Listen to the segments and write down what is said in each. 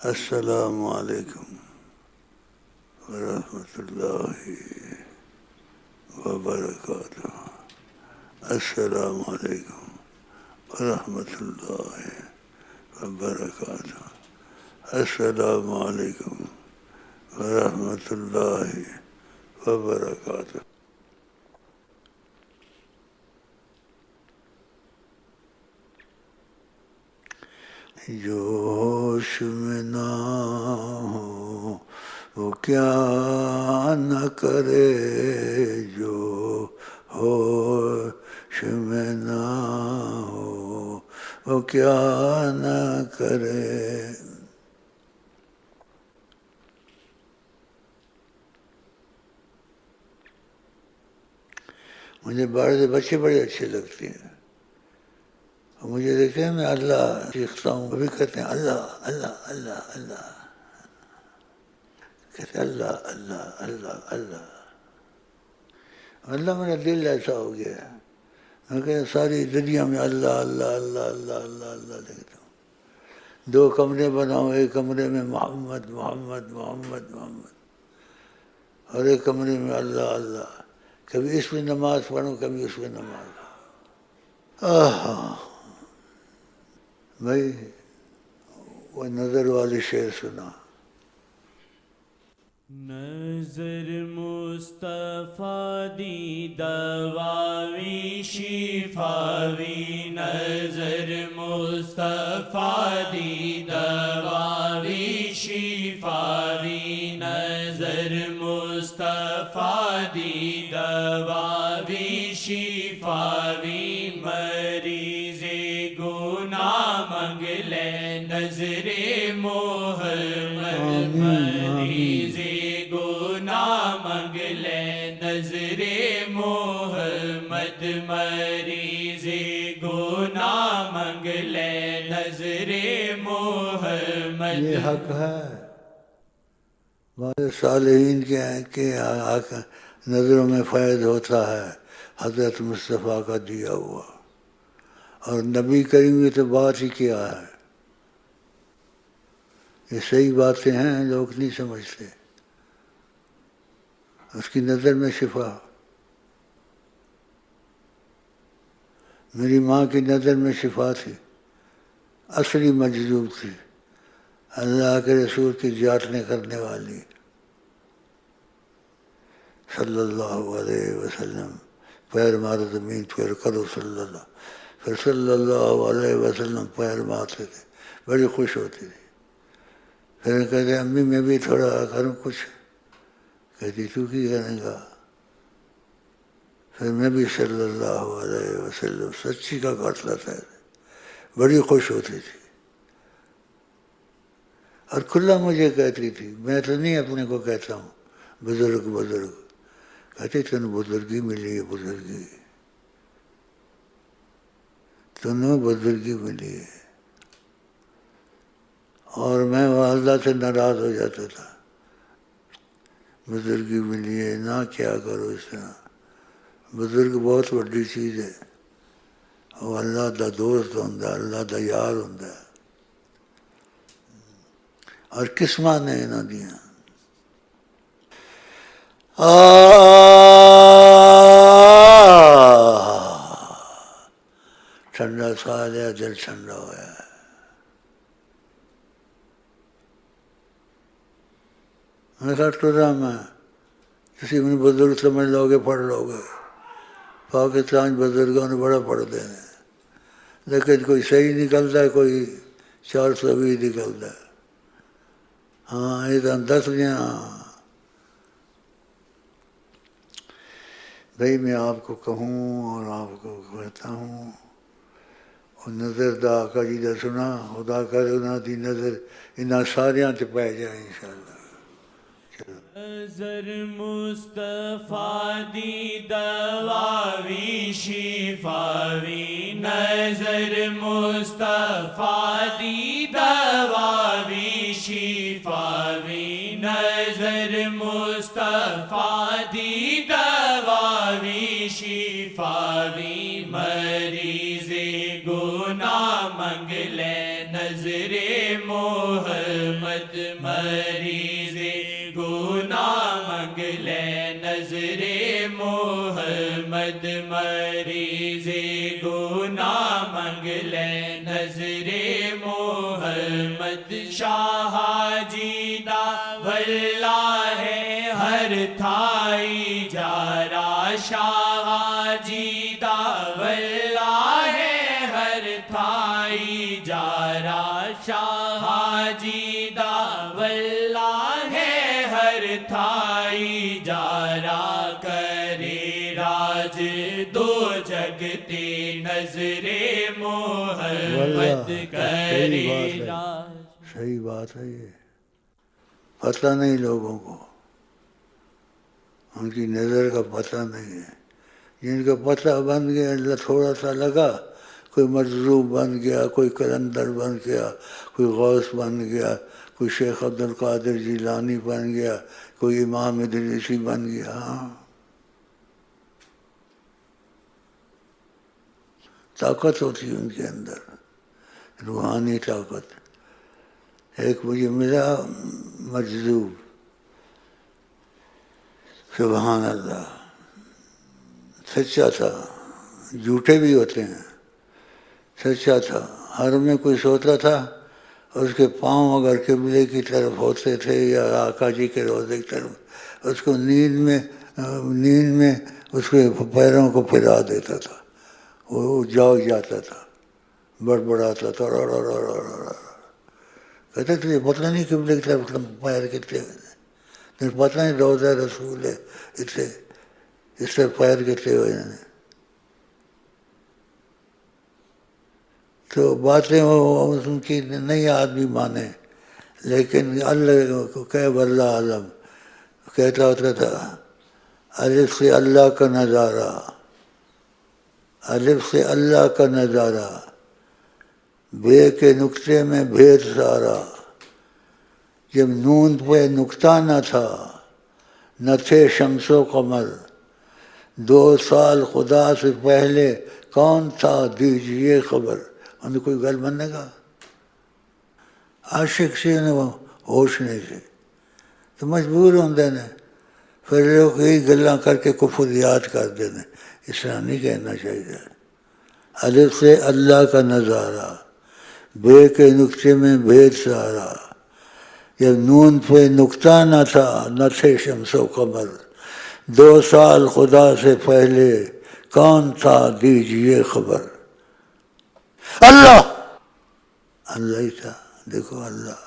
السلام علیکم ورحمۃ اللہ وبرکاتہ. السلام علیکم ورحمۃ اللہ وبرکاتہ. السلام علیکم ورحمۃ اللہ وبرکاتہ. جو ہوش میں نہ ہو وہ کیا نہ کرے، جو ہوش میں نہ ہو وہ کیا نہ کرے. مجھے بچے بڑے اچھے لگتے ہیں. مجھے دیکھتے ہیں میں اللہ سیکھتا ہوں، ابھی کہتے ہیں اللہ اللہ اللہ اللہ، کہتے ہیں اللہ اللہ اللہ اللہ اللہ. میرا دل ایسا ہو گیا ہے، میں کہتے ساری دنیا میں اللہ اللہ اللہ اللہ اللہ اللہ لکھتا ہوں. 2 کمرے بناؤں، ایک کمرے میں محمد محمد محمد محمد، اور ایک کمرے میں اللہ اللہ. کبھی اس میں نماز پڑھوں، کبھی اس میں نماز. بھائی وہ نظر والی شعر سنا. نظر مصطفیٰ دی دواوی شفاوی، نظر مصطفیٰ دی دواوی شفاوی، نظر مصطفیٰ دی دواوی شفاوی. مریض گناہ منگ لے نظر محمد، مریض گناہ منگ لے نظر محمد، مریض گناہ منگ لے نظر محمد. یہ حق ہے ہمارے صالحین کے حق، نظروں میں فیض ہوتا ہے حضرت مصطفیٰ کا دیا ہوا. اور نبی کریم کی تو بات ہی کیا ہے. یہ صحیح باتیں ہیں، لوگ نہیں سمجھتے. اس کی نظر میں شفا. میری ماں کی نظر میں شفا تھی، اصلی مجذوب تھی، اللہ کے رسول کی جاٹنے کرنے والی صلی اللہ علیہ وسلم. پیر مارو زمین پھر کرو صلی اللہ، پھر صلی اللہ علیہ وسلم پیر مارتے تھے، بڑی خوش ہوتی تھی. پھر کہتے امی میں بھی تھوڑا کروں کچھ، کہتی تو کی کریں گا. پھر میں بھی صلی اللہ علیہ وسلم سچی کا کرتا تھا، بڑی خوش ہوتی تھی. اور کھلا مجھے کہتی تھی، میں تو نہیں اپنے کو کہتا ہوں بزرگ بزرگ، کہتی تن بزرگی ملی ہے، بزرگی تنوں بزرگی ملی ہے. اور میں والدہ سے ناراض ہو جاتا تھا، بزرگی ملی ہے نہ کیا کرو اس طرح. بزرگ بہت بڑی چیز ہے، وہ اللہ دا دوست ہوں، اللہ دا یار ہوں. اور کس ماں نے نہ دیا. ٹھنڈا سا لیا، دل ٹھنڈا ہوا ہے. میں کہا ٹرا میں کسی میں بزرگ سمجھ لو گے، پڑھ لو گے. پاکستان بزرگوں نے بڑا پڑھتے ہیں، لیکن کوئی صحیح نکلتا ہے، کوئی 420 نکلتا ہے. ہاں یہ تو 10 گیا. بھائی میں آپ کو کہوں اور آپ کو کہتا ہوں، اور نظر دا آقا جی دا سنا، خدا کرے انہاں دی نظر انہاں ساریاں تے پہ جائے انشاءاللہ. نظر مصطفیٰ دی دواوی شفاوی، نظر مصطفیٰ دی دواوی شفاوی، نظر مصطفیٰ دی دواوی شفاوی. مریض گناہ گناہ منگ لے نظر محمد مریض گناہ منگ لے نظر محمد مریض گناہ منگ لے نظر محمد شاہ جیدہ واللہ ہر تھائی جارا شاہ جیدہ واللہ ہر تھائی جارا شاہ جیدہ واللہ ہر تھائی جارا کرے راج دو جگتی نظر محمد کرے راج. صحیح بات ہے. یہ پتہ نہیں لوگوں کو، ان کی نظر کا پتہ نہیں ہے. جن کا پتہ بن گیا، اللہ تھوڑا سا لگا، کوئی مجذوب بن گیا، کوئی کلندر بن گیا، کوئی غوث بن گیا، کوئی شیخ عبد القادر جیلانی بن گیا، کوئی امام ادریسی بن گیا. ہاں، طاقت ہوتی ہے ان کے اندر، روحانی طاقت. ایک مجھے ملا مجذوب، سبحان اللہ، سچا تھا. جھوٹے بھی ہوتے ہیں، سچا تھا. ہر میں کوئی سوتا تھا، اس کے پاؤں اگر قبلے کی طرف ہوتے تھے یا آقا جی کے روضے کی طرف، اس کو نیند میں اس کے پیروں کو پھرا دیتا تھا. وہ جاگ جاتا تھا، بڑبڑاتا تھا، کہتے تھے پتہ نہیں قبلے کی طرف پیر کتنے ہوئے، پتہ نہیں روضہ رسول ہے، اس سے پیر کتنے ہوئے ہیں. تو باتیں وہ ان کی نہیں آدمی مانے، لیکن اللہ کو کہ واللہ عالم کہتا ہوتا تھا. الف سے اللہ کا نظارہ، الف سے اللہ کا نظارہ، بے کے نقطے میں بھید سارا. جب نون پہ نقطہ نہ تھا، نہ تھے شمس و قمر، 2 سال خدا سے پہلے کون تھا دیجئے خبر. انہیں کوئی گل بننے گا، عاشق سے انہیں ہوش نہیں سے تو مجبور ہوندے نے. پھر لوگ یہی گلاں کر کے کفر یاد کر دینے. اس طرح نہیں کہنا چاہیے. الف سے اللہ کا نظارہ، بے کے نقطے میں بھید سارا. جب نون پہ نقطہ نہ تھا، نہ تھے شمس و قمر، 2 سال خدا سے پہلے کون تھا دیجئے خبر. اللہ اللہ ہی تھا. دیکھو اللہ،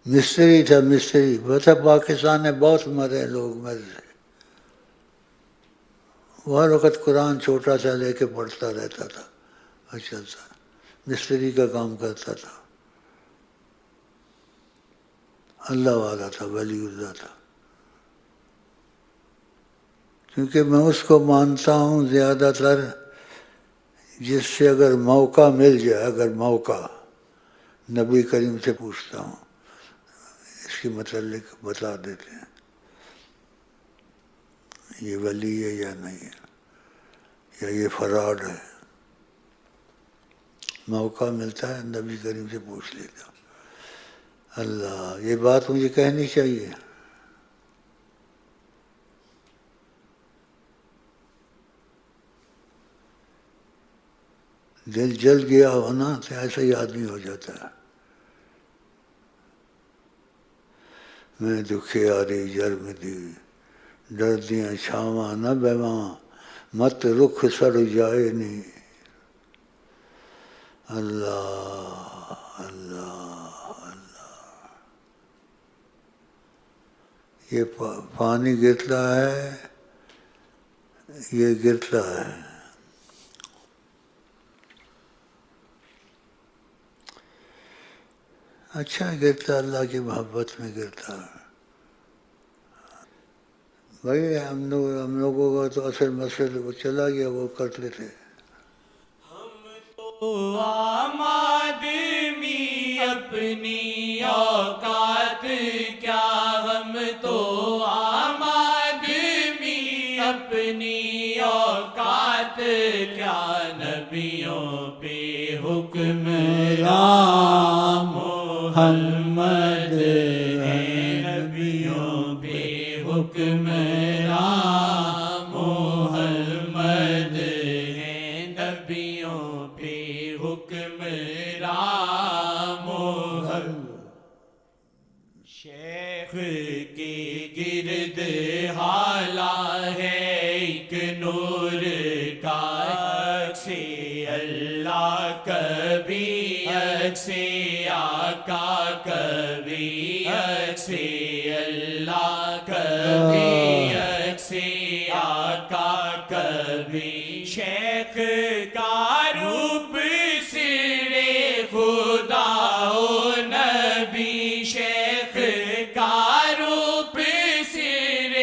مستری تھا، مستری. پتہ پاکستان میں بہت مرے لوگ مرے. وہ ہر وقت قرآن چھوٹا سا لے کے پڑھتا رہتا تھا، اچھا سا مستری کا کام کرتا تھا. اللہ والا تھا، ولی اللہ تھا. کیونکہ میں اس کو مانتا ہوں زیادہ تر جس سے اگر موقع مل جائے، اگر موقع، نبی کریم سے پوچھتا ہوں، اس کے متعلق بتا دیتے ہیں یہ ولی ہے یا نہیں ہے، یا یہ فراڈ ہے. موقع ملتا ہے نبی کریم سے پوچھ لیتا ہوں. اللہ، یہ بات مجھے کہنی چاہیے. دل جل گیا ہو نا تو ایسا ہی آدمی ہو جاتا ہے. میں دکھیاری جرم دی، دردیاں چھاواں نہ بیواں، مت رخ سڑ جائے نہیں. اللہ اللہ اللہ. یہ پانی گرتا ہے، یہ گرتا ہے. اچھا گرتا، اللہ کی محبت میں گرتا ہے. بھائی ہم لوگوں کا تو اصل مسئلہ وہ چلا گیا، وہ کر لیتے. تو عام آدمی اپنی اوقات کیا، ہم تو عام آدمی اپنی اوقات کیا نبیوں پہ حکمران محمد ہے نبیوں پہ حکمران محمد ہے نبیوں پہ حکمران محمد شیخ کے گرد حالا ہے ایک نور کا عکس اللہ کبھی عکس آقا کبھی عکس اللہ کبھی عکس آقا کبھی شیخ کا روپ سر خدا و نبی شیخ کا روپ سر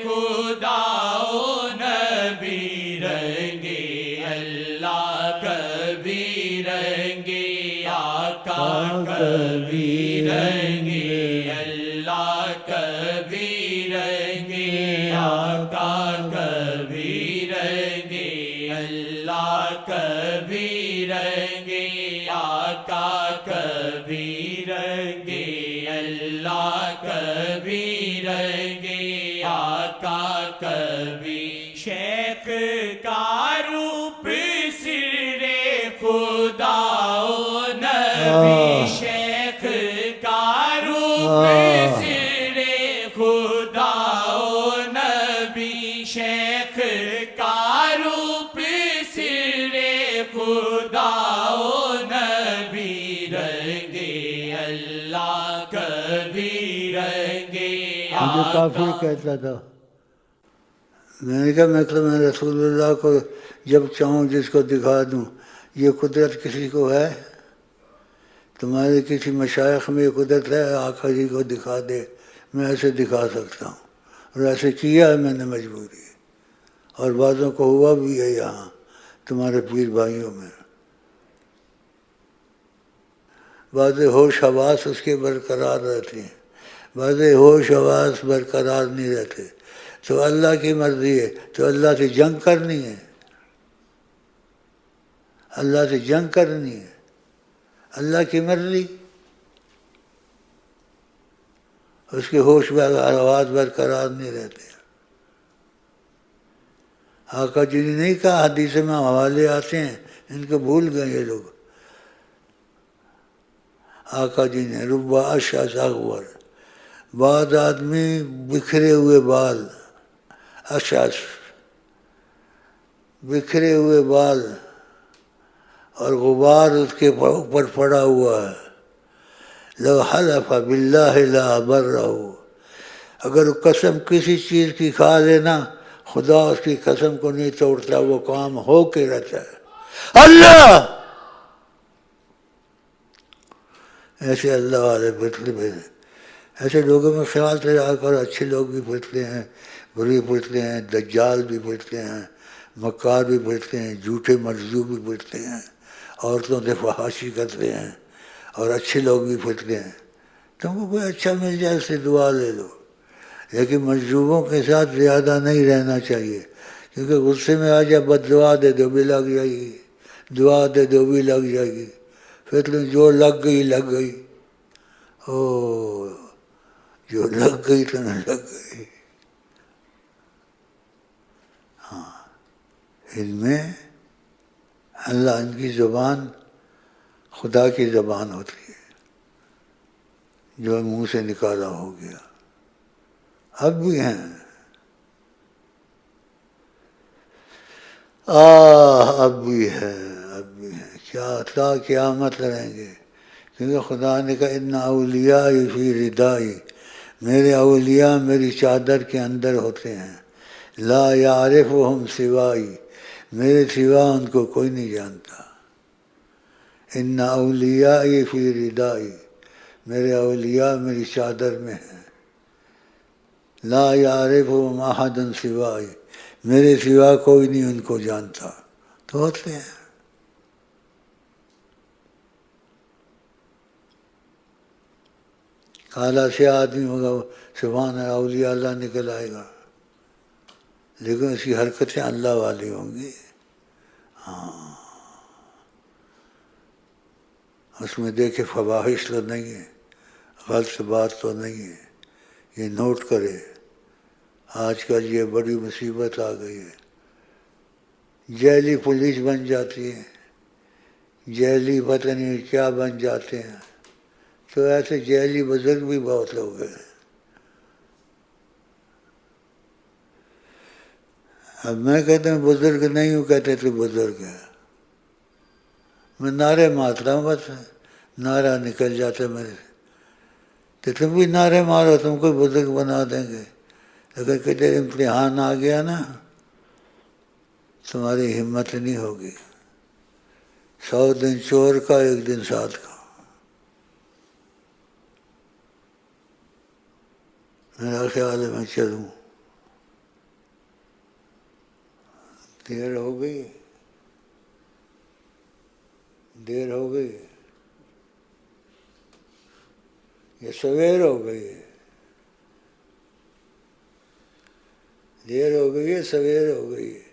خدا و نبی رنگے اللہ کبھی رنگے آقا کبھی رنگے اللہ کبھی رنگے آقا کبھی رنگے اللہ کبھی رنگے آقا کبھی رنگے اللہ کبھی رنگے آقا کبھی شیخ کا روپ سر خدا و نبی شیخ کا روپ سر خدا و نبی شیخ کا روپ سر خدا و نبی رنگے اللہ کبھی رنگے مجھے کافر کہتا تھا، میں نے کہا میں رسول اللہ کو جب چاہوں جس کو دکھا دوں، یہ قدرت کسی کو ہے؟ تمہارے کسی مشائخ میں یہ قدرت ہے آقا جی کو دکھا دے؟ میں ایسے دکھا سکتا ہوں، اور ایسے کیا ہے میں نے مجبوری، اور بعضوں کو ہوا بھی ہے یہاں تمہارے پیر بھائیوں میں۔ بعض ہوش حواس اس کے برقرار رہتے ہیں، بعض ہوش حواس برقرار نہیں رہتے، تو اللہ کی مرضی ہے، تو اللہ سے جنگ کرنی ہے، اللہ سے جنگ کرنی ہے، اللہ کی مرضی، اس کے ہوش حواس برقرار نہیں رہتے۔ آقا جی نے نہیں کہا، حدیث میں حوالے آتے ہیں، ان کو بھول گئے یہ لوگ۔ آقا جی نے ربا اشعث اغبر، بعض آدمی بکھرے ہوئے بال، اشعث بکھرے ہوئے بال اور غبار اس کے اوپر پڑا ہوا ہے، لو حلف باللہ لا برہ، اگر قسم کسی چیز کی کھا لینا خدا اس کی قسم کو نہیں توڑتا، وہ کام ہو کے رہتا ہے۔ اللہ ایسے اللہ والے پھرتے پھرتے، ایسے لوگوں میں خیال سے رہا کر، اچھے لوگ بھی پھرتے ہیں، برے پھرتے ہیں، دجال بھی پھرتے ہیں، مکار بھی پھرتے ہیں، جھوٹے مجذوب بھی پھرتے ہیں، عورتوں سے فحاشی کرتے ہیں، اور اچھے لوگ بھی پھرتے ہیں۔ تم کو کوئی اچھا مل جائے اس سے دعا لے لو، لیکن مجذوبوں کے ساتھ زیادہ نہیں رہنا چاہیے، کیونکہ غصے میں آ جائے بد دعا دے دو بھی لگ جائے گی، دعا دے دو بھی لگ جائے گی، پھر تم جو لگ گئی لگ گئی، او جو لگ گئی تو نہ لگ گئی۔ ہاں، ان میں اللہ ان کی زبان خدا کی زبان ہوتی ہے، جو منہ سے نکالا ہو گیا۔ اب بھی ہیں، اب بھی ہے، اب بھی ہیں، کیا تا قیامت رہیں گے، کیونکہ خدا نے کہا ان اولیاء فی ردائی، میرے اولیاء میری چادر کے اندر ہوتے ہیں، لا یعرفہم سوائی، میرے سوا ان کو کوئی نہیں جانتا۔ ان اولیاء فی ردائی، میرے اولیاء میری چادر میں ہیں، لا یعرفہم احد سوائی، میرے سوا کوئی نہیں ان کو جانتا، تو ہوتے ہیں۔ کالا سے آدمی ہوگا، سبحان اللہ، اولیاء اللہ نکل آئے گا، لیکن اس کی حرکتیں اللہ والی ہوں گی۔ اس میں دیکھے فواحش تو نہیں ہے، غلط بات تو نہیں ہے، یہ نوٹ کرے۔ آج کل یہ بڑی مصیبت آ گئی ہے، جیلی پولیس بن جاتی ہے، جیلی پتہ نہیں کیا بن جاتے ہیں، تو ایسے جیلی بزرگ بھی بہت ہو گئے۔ اب میں کہتا ہوں بزرگ نہیں ہوں، کہتے تو بزرگ ہے، میں نعرے مارتا ہوں، بس نعرہ نکل جاتا میرے سے، تو تم بھی نعرے مارو، تم کو بزرگ بنا دیں گے، اگر کہتے امتحان آ گیا نا تمہاری ہمت نہیں ہوگی۔ 100 دن چور کا، 1 دن ساتھ کا۔ میرا خیال ہے میں چلوں، دیر ہو گئی، دیر ہو گئی، یہ سویر ہو گئی ہے، دیر ہو گئی ہے، سویر ہو گئی ہے۔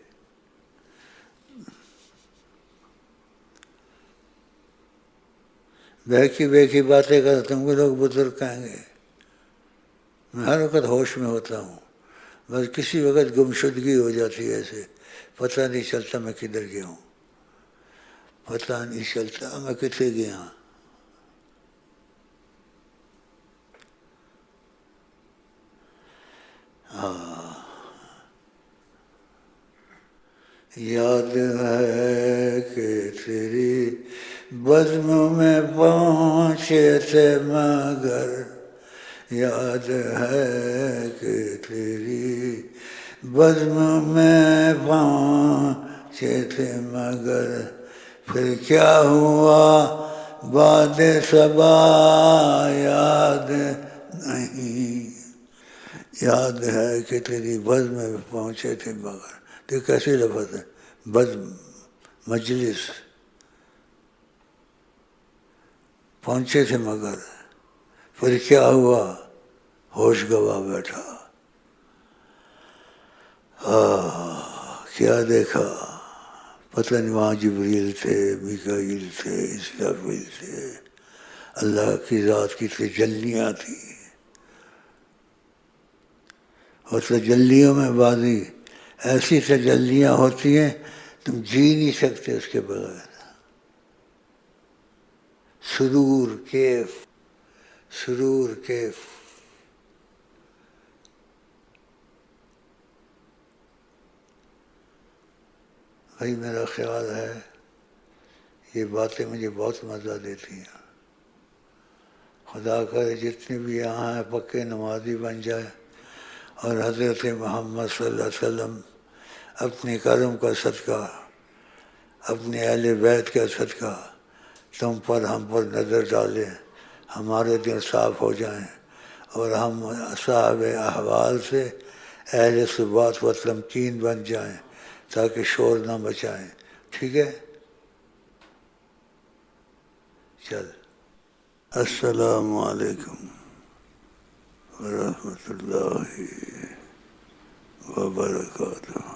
بہکی بہکی باتیں کر تم کو لوگ بزرگ کہیں گے۔ میں ہر وقت ہوش میں ہوتا ہوں، بس کسی وقت گمشدگی ہو جاتی ہے، ایسے پتہ نہیں چلتا میں کدھر گیا ہوں، پتہ نہیں چلتا میں کتنے گیا ہوں۔ یاد ہے کہ تیری بزم میں پہنچے تھے مگر، یاد ہے کہ تیری بزم میں پہنچے تھے مگر، پھر کیا ہوا بعد صبا یاد نہیں، یاد ہے کہ تیری بزم میں پہنچے تھے مگر، تو کیسے لفظ ہے؟ بزم، مجلس، پہنچے تھے مگر، پھر کیا ہوا ہوش گوا بیٹھا۔ کیا دیکھا؟ پتہ نہیں، وہاں جبریل تھے، میکائیل تھے، اسرافیل تھے، اللہ کی ذات کی تجلیاں تھیں، اور تجلیوں میں بازی ایسی تجلیاں ہوتی ہیں تم جی نہیں سکتے اس کے بغیر۔ سرور، کیف، سرور، کیف۔ بھائی میرا خیال ہے یہ باتیں مجھے بہت مزہ دیتی ہیں، خدا کرے جتنے بھی یہاں ہیں پکے نمازی بن جائے، اور حضرت محمد صلی اللہ علیہ وسلم اپنے کرم کا صدقہ، اپنے اہل بیت کا صدقہ تم پر، ہم پر نظر ڈالیں، ہمارے دل صاف ہو جائیں، اور ہم صاحب احوال سے اہل ثبات و تمکین بن جائیں، تاکہ شور نہ مچائیں۔ ٹھیک ہے، چل، السلام علیکم ورحمۃ اللہ وبرکاتہ۔